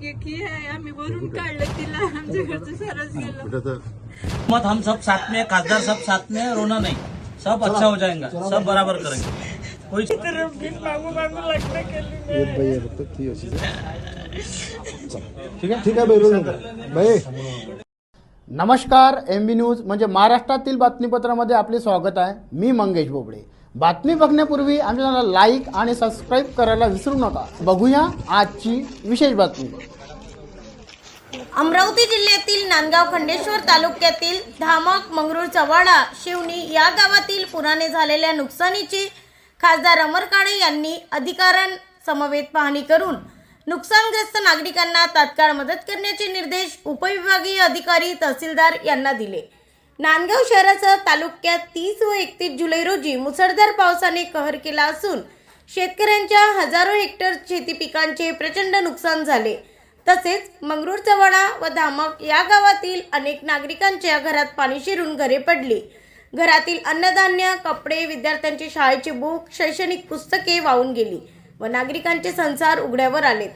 एक ही है, आम्ही वरून काढलं तिला, आमच्या घरचं सरस गेलं। मत हम सब साथ में, खासदार सब साथ में, रोना नहीं, सब अच्छा हो जाएगा, सब बराबर करेंगे। कोई मागू मागू लग्न केली ठीक आहे भाई। नमस्कार, MB न्यूज म्हणजे महाराष्ट्रातील बातमीपत्रामध्ये आपले स्वागत आहे। मी मंगेश बोबडे। बातमी बघण्यापूर्वी आमच्या चॅनलला लाईक आणि सबस्क्राईब करायला विसरू नका। बघूया आजची विशेष बातमी। अमरावती जिल्ह्यातील नांदगाव खंडेश्वर तालुक्यातील धामक मंगरूळ चव्हाणा शिवणी या गावातील पुराने झालेल्या नुकसानीची खासदार अमर काळे यांनी अधिकाऱ्यांसमवेत पाहणी करून नुकसानग्रस्त नागरिकांना तात्काळ मदत करण्याचे निर्देश उपविभागीय अधिकारी तहसीलदार यांना दिले। नांदगाव शहरासह तालुक्यात 30 व 31 जुलै रोजी मुसळधार पावसाने कहर केला असून शेतकऱ्यांच्या हजारो हेक्टर शेती पिकांचे प्रचंड नुकसान झाले। तसेच मंगरूळ चव्हाणा व धामक या गावातील अनेक नागरिकांच्या घरात पाणी शिरून घरे पडली। घरातील अन्नधान्य, कपडे, विद्यार्थ्यांची शाळेची बुक, शैक्षणिक पुस्तके वाहून गेली व नागरिकांचे संसार उघड्यावर आलेत।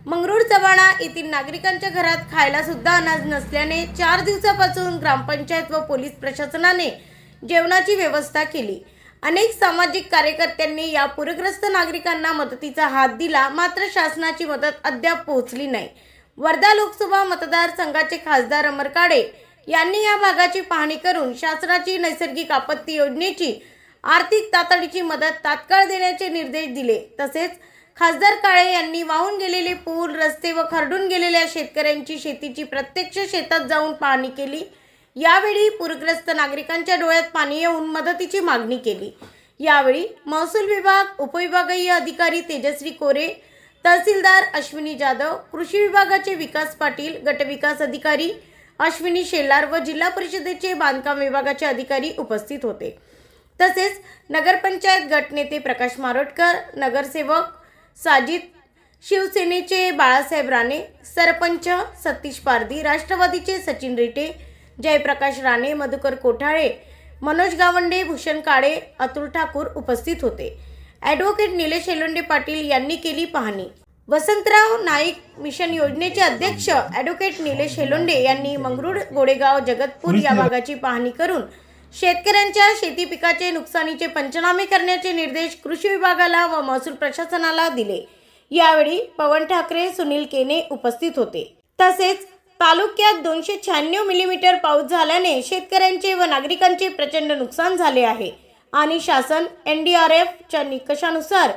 मंगरूळ चव्हाणा येथील नागरिकांच्या घरात खायला सुद्धा अनाज नसल्याने 4 दिवसापासून ग्रामपंचायत व पोलीस प्रशासनाने जेवणाची व्यवस्था केली। अनेक सामाजिक कार्यकर्त्यांनी या पूरग्रस्त नागरिकांना मदतीचा हात दिला, मात्र शासनाची मदत अद्याप पोहोचली नाही। वर्धा लोकसभा मतदारसंघाचे खासदार अमर काळे यांनी या भागाची पाहणी करून शासनाची नैसर्गिक आपत्ती योजनेची आर्थिक तातडीची मदत तात्काळ देण्याचे निर्देश दिले। तसेच खासदार काळे यांनी वाहून गेलेले पूल, रस्ते व खरडून गेलेल्या शेतकऱ्यांची शेतीची प्रत्यक्ष शेतात जाऊन पाहणी केली। यावेळी पूरग्रस्त नागरिकांच्या डोळ्यात पाणी येऊन मदतीची मागणी केली। यावेळी महसूल विभाग, उपविभागीय अधिकारी तेजश्री कोरे, तहसीलदार अश्विनी जाधव, कृषी विभागाचे विकास पाटील, गटविकास अधिकारी अश्विनी शेलार व जिल्हा परिषदेचे बांधकाम विभागाचे अधिकारी उपस्थित होते। तसेच नगरपंचायत गटनेते प्रकाश मारोटकर, नगरसेवक साजिद, शिवसेनेचे बाळासाहेब राणे, सरपंच सतीश पारधी, राष्ट्रवादीचे सचिन रेटे, जयप्रकाश राणे, मधुकर कोठाळे, मनोज गावंडे, भूषण काळे, अतुल ठाकूर उपस्थित होते। ॲडव्होकेट निलेश हेलोंडे पाटील यांनी केली पाहणी। वसंतराव नाईक मिशन योजनेचे अध्यक्ष ॲडव्होकेट निलेश हेलोंडे यांनी मंगरूळ, गोडेगाव, जगतपूर या भागाची पाहणी करून शेतकऱ्यांच्या शेती पिकाचे नुकसानीचे पंचनामे करण्याचे निर्देश कृषी विभागाला व महसूल प्रशासनाला दिले। यावेळी पवन ठाकरे, सुनील केने उपस्थित होते। तसेच तालुक्यात 296 मिलीमीटर पाऊस झाल्याने शेतकऱ्यांचे व नागरिकांचे प्रचंड नुकसान झाले आहे आणि शासन NDRFच्या निकषानुसार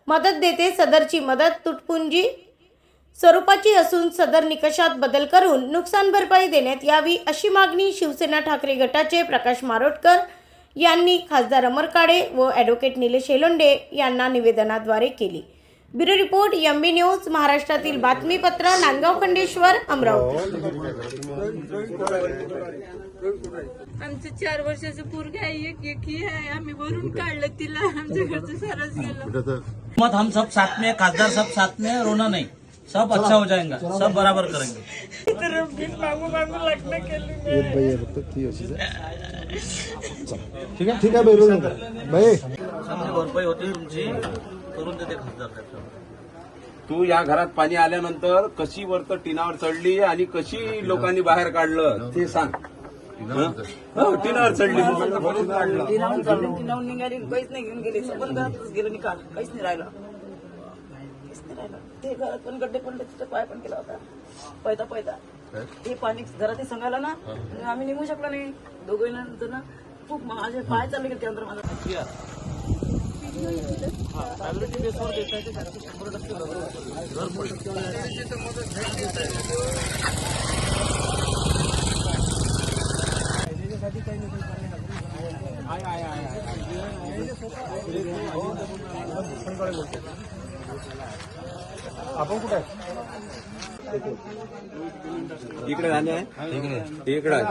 मदत देते। सदरची मदत तुटपुंजी स्वरूपाची असून सदर निकषात बदल करून नुकसान भरपाई देण्यात यावी, अशी मागणी शिवसेना ठाकरे गटाचे प्रकाश मारोटकर यांनी खासदार अमर काळे व ॲडव्होकेट निलेश हेलोंडे यांना निवेदनाद्वारे केली। ब्युरो रिपोर्ट, MB न्यूज, महाराष्ट्रातील बातमीपत्र, नांदगाव खंडेश्वर, अमरावती। आमचं 4 वर्षाचं पोरग आहे, एक ही है, आम्ही वरून काढलं तिला, आमच्या घरचं सरस गेलं। मत हम सब साथ में, खासदार सब साथ में, रोना नहीं, सब अच्छा हो जाएगा, सब बराबर करेंगे। मागू मागू लग्न केली ठीक आहे भाई। भरपाई होती तुमची, करून देते खासदार साहेब। तू या घरात पाणी आल्यानंतर कशी वरत टिनावर चढली आणि कशी लोकांनी बाहेर काढलं ते सांग। टिनावर चढली, टिनावर निघाली, काहीच नाही घेऊन गेले, सगळं घरातच गेलं निकाल, काहीच नाही राहिलं, ते घरात पण गड्डे पडले, तिथे पाय पण केला होता, पैदा ते पाणी घरात सांगायला ना, आम्ही निघू शकलो नाही। दोघं जण खूप माझे पाय चालले गेले त्यानंतर माझा आपण कुठे आहे? इकडे राहणे आहे, इकडे आहे।